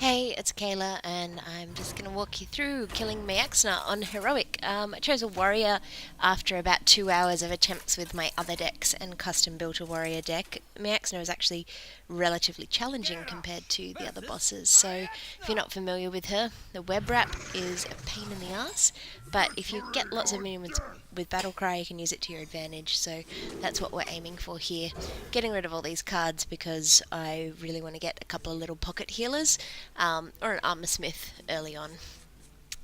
Hey, it's Acaila, and I'm just going to walk you through killing Maexxna on Heroic. I chose a warrior after about 2 hours of attempts with my other decks and custom built a warrior deck. Maexxna is actually relatively challenging compared to the other bosses, so if you're not familiar with her, the web wrap is a pain in the ass, but if you get lots of minions with Battlecry, you can use it to your advantage, so that's what we're aiming for here. Getting rid of all these cards because I really want to get a couple of little pocket healers, or an armor smith early on.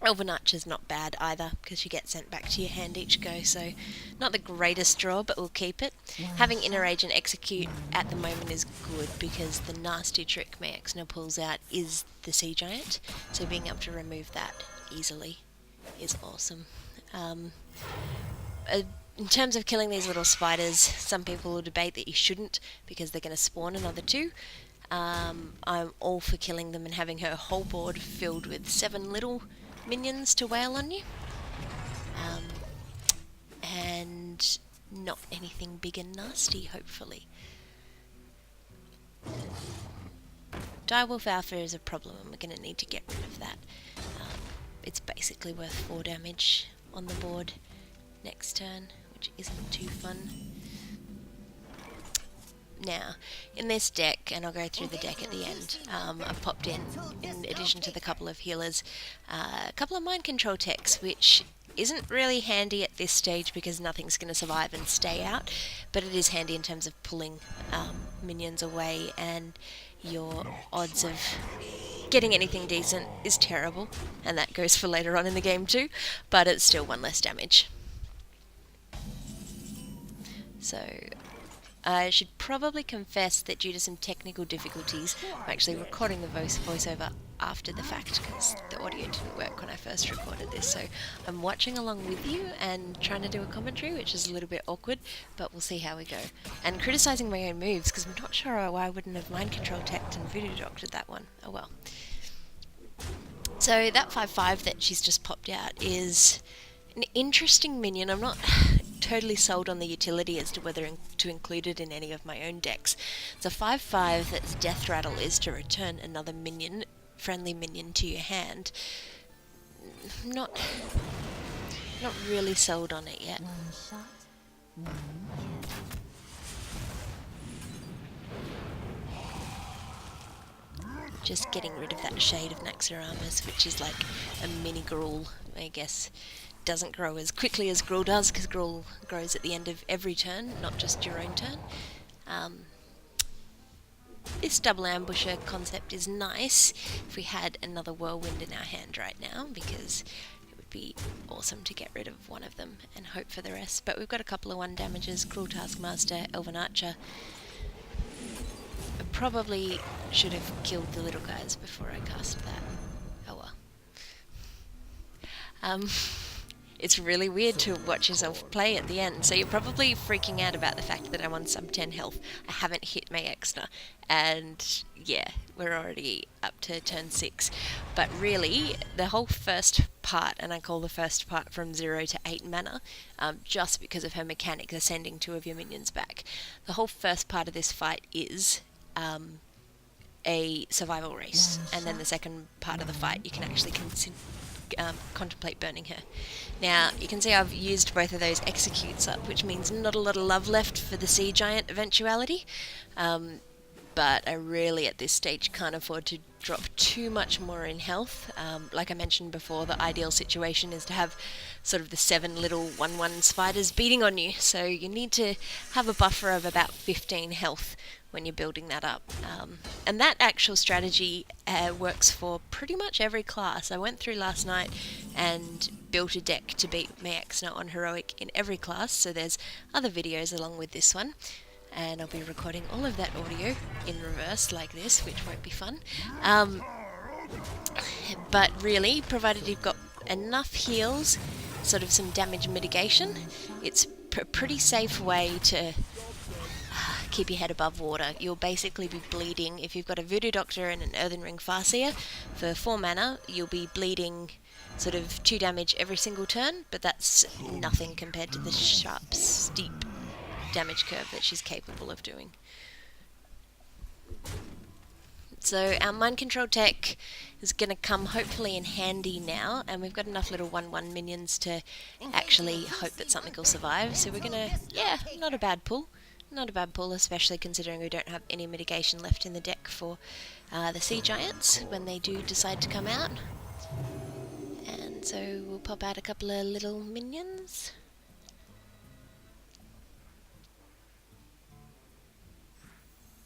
Elven Archer's not bad either, because you get sent back to your hand each go, so not the greatest draw, but we'll keep it. Having Inner Rage and Execute at the moment is good, because the nasty trick Maexxna pulls out is the Sea Giant, so being able to remove that easily is awesome. In terms of killing these little spiders, some people will debate that you shouldn't, because they're going to spawn another two. I'm all for killing them and having her whole board filled with 7 little minions to wail on you. And not anything big and nasty, hopefully. Direwolf Alpha is a problem, and we're going to need to get rid of that. It's basically worth 4 damage on the board next turn, which isn't too fun. Now, in this deck, and I'll go through the deck at the end, I've popped in addition to the couple of healers, a couple of mind control techs, which isn't really handy at this stage because nothing's going to survive and stay out, but it is handy in terms of pulling minions away, and your odds of getting anything decent is terrible, and that goes for later on in the game too, but it's still 1 less damage. So I should probably confess that due to some technical difficulties, I'm actually recording the voiceover after the fact because the audio didn't work when I first recorded this, so I'm watching along with you and trying to do a commentary, which is a little bit awkward, but we'll see how we go. And criticising my own moves, because I'm not sure why I wouldn't have mind control teched and voodoo doctored that one. Oh well. So that 5/5 that she's just popped out is an interesting minion. I'm not totally sold on the utility as to whether to include it in any of my own decks. It's a 5/5 that's Death Rattle is to return another minion, friendly minion, to your hand. Not really sold on it yet. Just getting rid of that shade of Naxx, which is like a mini Gruul, I guess. Doesn't grow as quickly as Gruul does, because Gruul grows at the end of every turn, not just your own turn. This double ambusher concept is nice if we had another whirlwind in our hand right now, because it would be awesome to get rid of one of them and hope for the rest. But we've got a couple of 1 damages, Cruel Taskmaster, Elven Archer. I probably should have killed the little guys before I cast that. Oh well. It's really weird to watch yourself play at the end, so you're probably freaking out about the fact that I'm on sub 10 health. I haven't hit Maexxna, and yeah, we're already up to turn 6. But really, the whole first part, and I call the first part from 0 to 8 mana, just because of her mechanic of sending 2 of your minions back. The whole first part of this fight is a survival race, and then the second part of the fight you can actually contemplate burning her. Now, you can see I've used both of those executes up, which means not a lot of love left for the Sea Giant eventuality, but I really at this stage can't afford to drop too much more in health. Like I mentioned before, the ideal situation is to have sort of the 7 little 1/1 spiders beating on you, so you need to have a buffer of about 15 health when you're building that up. And that actual strategy works for pretty much every class. I went through last night and built a deck to beat Maexxna on Heroic in every class, so there's other videos along with this one, and I'll be recording all of that audio in reverse like this, which won't be fun. But really, provided you've got enough heals, sort of some damage mitigation, it's a pretty safe way to keep your head above water. You'll basically be bleeding, if you've got a Voodoo Doctor and an Earthen Ring Farseer, for 4 mana, you'll be bleeding sort of 2 damage every single turn, but that's nothing compared to the sharp, steep damage curve that she's capable of doing. So our mind control tech is going to come hopefully in handy now, and we've got enough little 1/1 minions to actually hope that something will survive. So we're going to, yeah, not a bad pull. Not a bad pull, especially considering we don't have any mitigation left in the deck for the sea giants when they do decide to come out. And so we'll pop out a couple of little minions.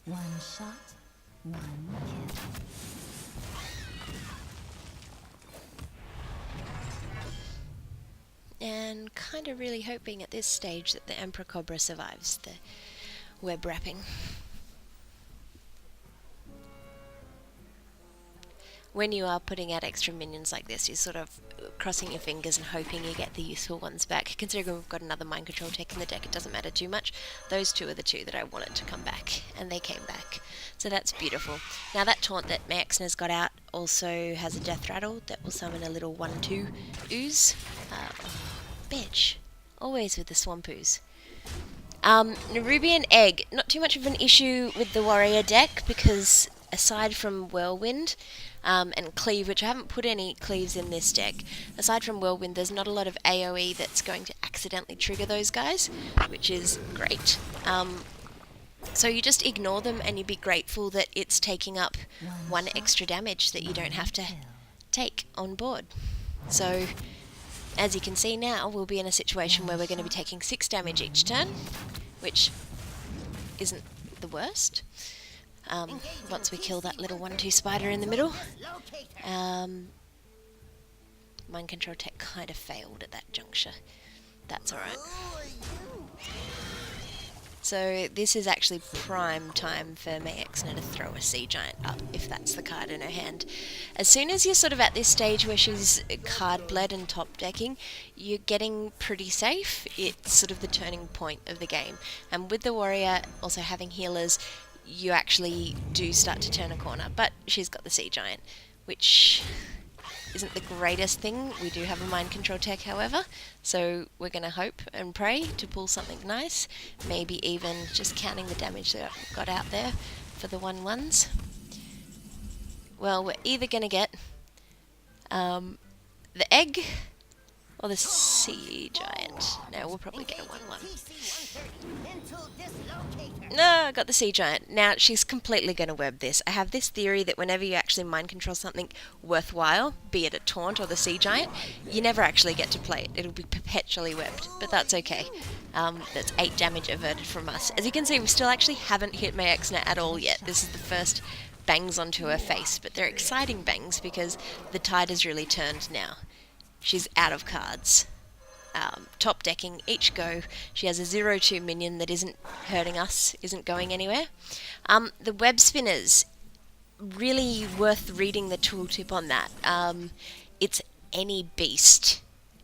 One shot, one kill. And kind of really hoping at this stage that the Emperor Cobra survives the web wrapping. When you are putting out extra minions like this, you're sort of crossing your fingers and hoping you get the useful ones back. Considering we've got another mind control tech in the deck, it doesn't matter too much. Those two are the two that I wanted to come back, and they came back. So that's beautiful. Now that taunt that Maexxna's got out also has a death rattle that will summon a little 1/2 ooze. Bitch. Always with the swamp ooze. Nerubian Egg. Not too much of an issue with the warrior deck because aside from Whirlwind and Cleave, which I haven't put any Cleaves in this deck, aside from Whirlwind there's not a lot of AoE that's going to accidentally trigger those guys, which is great. So you just ignore them and you be grateful that it's taking up one extra damage that you don't have to take on board. So as you can see now, we'll be in a situation where we're going to be taking 6 damage each turn, which isn't the worst. Once we kill that little 1/2 spider in the middle. Mind control tech kind of failed at that juncture. That's alright. So this is actually prime time for Maexxna to throw a sea giant up, if that's the card in her hand. As soon as you're sort of at this stage where she's card bled and top decking, you're getting pretty safe. It's sort of the turning point of the game. And with the warrior also having healers, you actually do start to turn a corner. But she's got the sea giant, which isn't the greatest thing. We do have a mind control tech, however, so we're going to hope and pray to pull something nice, maybe even just counting the damage that I've got out there for the 1/1s. Well, we're either going to get the egg or the sea giant. No, we'll probably get a 1/1. No, I got the sea giant. Now, she's completely going to web this. I have this theory that whenever you actually mind control something worthwhile, be it a taunt or the sea giant, you never actually get to play it. It'll be perpetually webbed, but that's okay. That's 8 damage averted from us. As you can see, we still actually haven't hit Maexxna at all yet. This is the first bangs onto her face, but they're exciting bangs because the tide has really turned now. She's out of cards. Top decking each go. She has a 0/2 minion that isn't hurting us, isn't going anywhere. The web spinners, really worth reading the tooltip on that. It's any beast,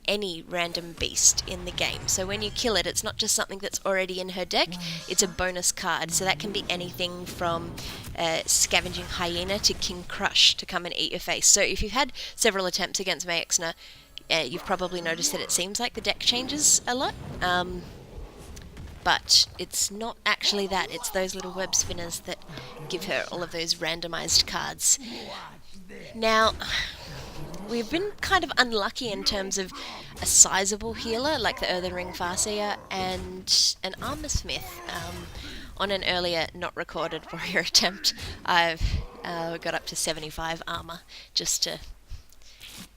any random beast in the game. So when you kill it, it's not just something that's already in her deck, it's a bonus card. So that can be anything from Scavenging Hyena to King Crush to come and eat your face. So if you've had several attempts against Maexxna, you've probably noticed that it seems like the deck changes a lot, but it's not actually that. It's those little web spinners that give her all of those randomized cards. Now, we've been kind of unlucky in terms of a sizable healer like the Earthen Ring Farseer and an Armor Smith. On an earlier not recorded warrior attempt, I've got up to 75 armor just to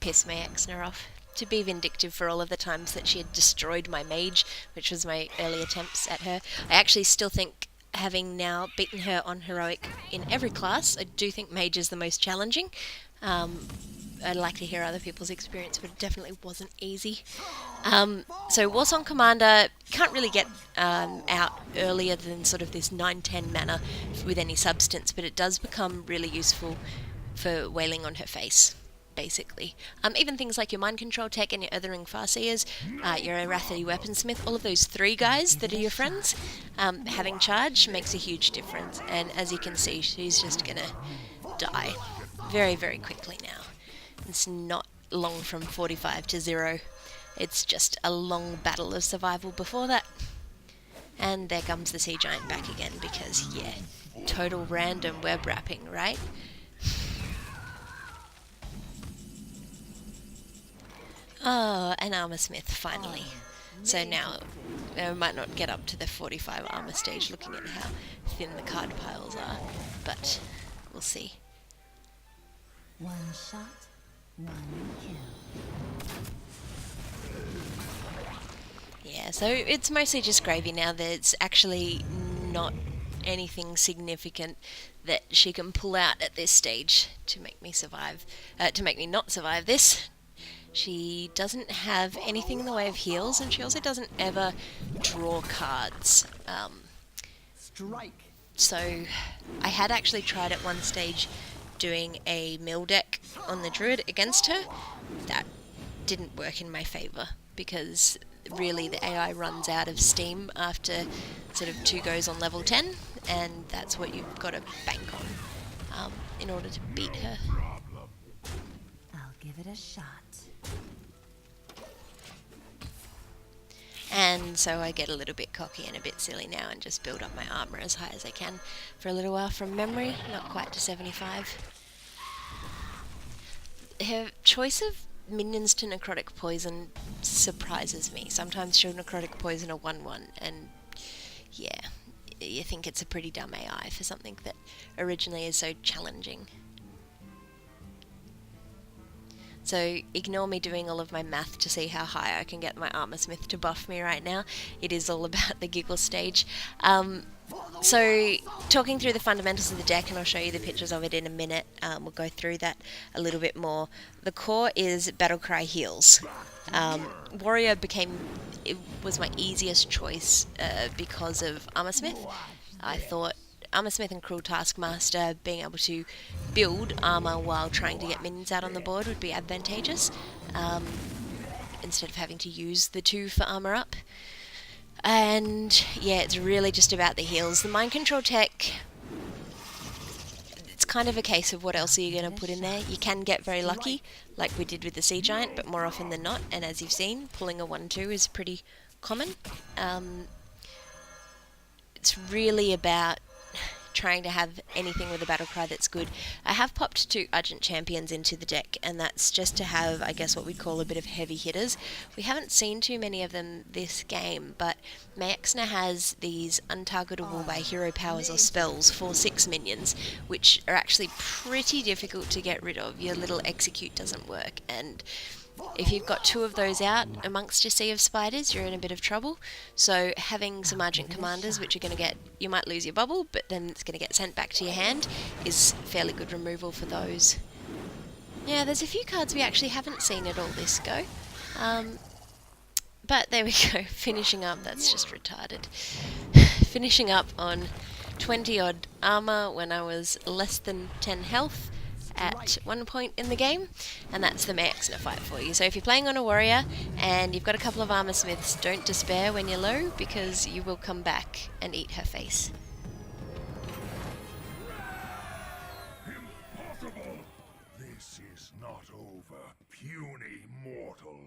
piss Maexxna off, to be vindictive for all of the times that she had destroyed my Mage, which was my early attempts at her. I actually still think, having now beaten her on Heroic in every class, I do think Mage is the most challenging. I'd like to hear other people's experience, but it definitely wasn't easy. So Warsong Commander can't really get out earlier than sort of this 9-10 mana with any substance, but it does become really useful for wailing on her face, basically. Even things like your Mind Control Tech and your Earthen Ring Farseers, your Arathity Weaponsmith, all of those 3 guys that are your friends, having charge makes a huge difference. And as you can see, she's just gonna die very, very quickly now. It's not long from 45 to 0. It's just a long battle of survival before that. And there comes the sea giant back again because, yeah, total random web wrapping, right? Oh, an armor smith, finally. So now, I might not get up to the 45 armor stage looking at how thin the card piles are, but we'll see. One shot, one kill. Yeah, so it's mostly just gravy now. There's actually not anything significant that she can pull out at this stage to make me survive, to make me not survive this. She doesn't have anything in the way of heals, and she also doesn't ever draw cards. Strike. So I had actually tried at one stage doing a mill deck on the Druid against her. That didn't work in my favour because really the AI runs out of steam after sort of 2 goes on level 10, and that's what you've got to bank on in order to beat her. I'll give it a shot. And so I get a little bit cocky and a bit silly now and just build up my armor as high as I can for a little while from memory, not quite to 75. Her choice of minions to necrotic poison surprises me. Sometimes she'll necrotic poison a 1/1, and yeah, you think it's a pretty dumb AI for something that originally is so challenging. So ignore me doing all of my math to see how high I can get my armor smith to buff me right now. It is all about the giggle stage. So talking through the fundamentals of the deck, and I'll show you the pictures of it in a minute. We'll go through that a little bit more. The core is Battlecry heals. Warrior was my easiest choice because of armor smith. I thought armor smith and cruel taskmaster being able to build armor while trying to get minions out on the board would be advantageous, instead of having to use the 2 for armor up. And yeah, it's really just about the heals. The mind control tech, it's kind of a case of what else are you going to put in there. You can get very lucky, like we did with the sea giant, but more often than not, and as you've seen, pulling a 1/2 is pretty common. It's really about trying to have anything with a battle cry that's good. I have popped 2 Argent Champions into the deck, and that's just to have, I guess, what we'd call a bit of heavy hitters. We haven't seen too many of them this game, but Maexxna has these untargetable by hero powers or spells for 6 minions, which are actually pretty difficult to get rid of. Your little execute doesn't work, and if you've got 2 of those out amongst your sea of spiders, you're in a bit of trouble. So having some Argent Commanders, which are going to get, you might lose your bubble, but then it's going to get sent back to your hand, is fairly good removal for those. Yeah, there's a few cards we actually haven't seen at all this go. But there we go, finishing up, that's just retarded. Finishing up on 20 odd armor when I was less than 10 health at one point in the game, and that's the Maexxna fight for you. So if you're playing on a warrior and you've got a couple of armor smiths, don't despair when you're low, because you will come back and eat her face. Impossible! This is not over, puny mortal.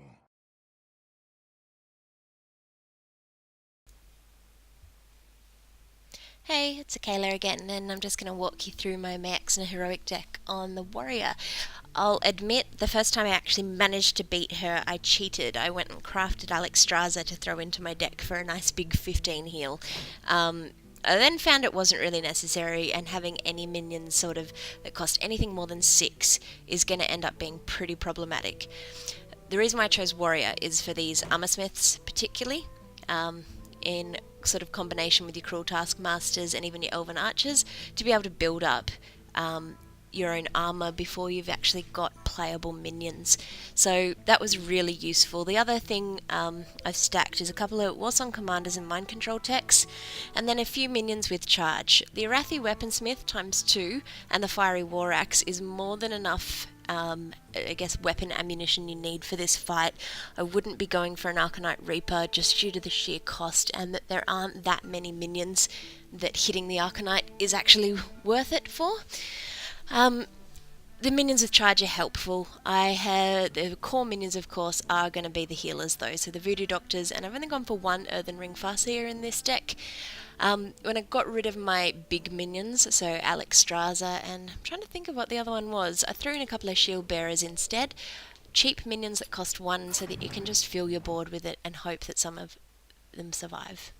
Hey, it's Acaila again, and I'm just going to walk you through my Maexxna heroic deck on the warrior. I'll admit, the first time I actually managed to beat her, I cheated. I went and crafted Alexstrasza to throw into my deck for a nice big 15 heal. I then found it wasn't really necessary, and having any minions sort of that cost anything more than 6 is going to end up being pretty problematic. The reason why I chose warrior is for these armor smiths particularly, in sort of combination with your cruel taskmasters and even your elven archers, to be able to build up your own armor before you've actually got playable minions. So that was really useful. The other thing I've stacked is a couple of Warsong commanders and mind control techs, and then a few minions with charge. The Arathi weaponsmith ×2 and the fiery war axe is more than enough I guess weapon ammunition you need for this fight. I wouldn't be going for an Arcanite Reaper just due to the sheer cost, and that there aren't that many minions that hitting the Arcanite is actually worth it for. The minions with charge are helpful. The core minions, of course, are going to be the healers though, so the Voodoo Doctors, and I've only gone for one Earthen Ring Farseer in this deck. When I got rid of my big minions, so Alex Straza, and I'm trying to think of what the other one was, I threw in a couple of Shield Bearers instead. Cheap minions that cost 1 so that you can just fill your board with it and hope that some of them survive.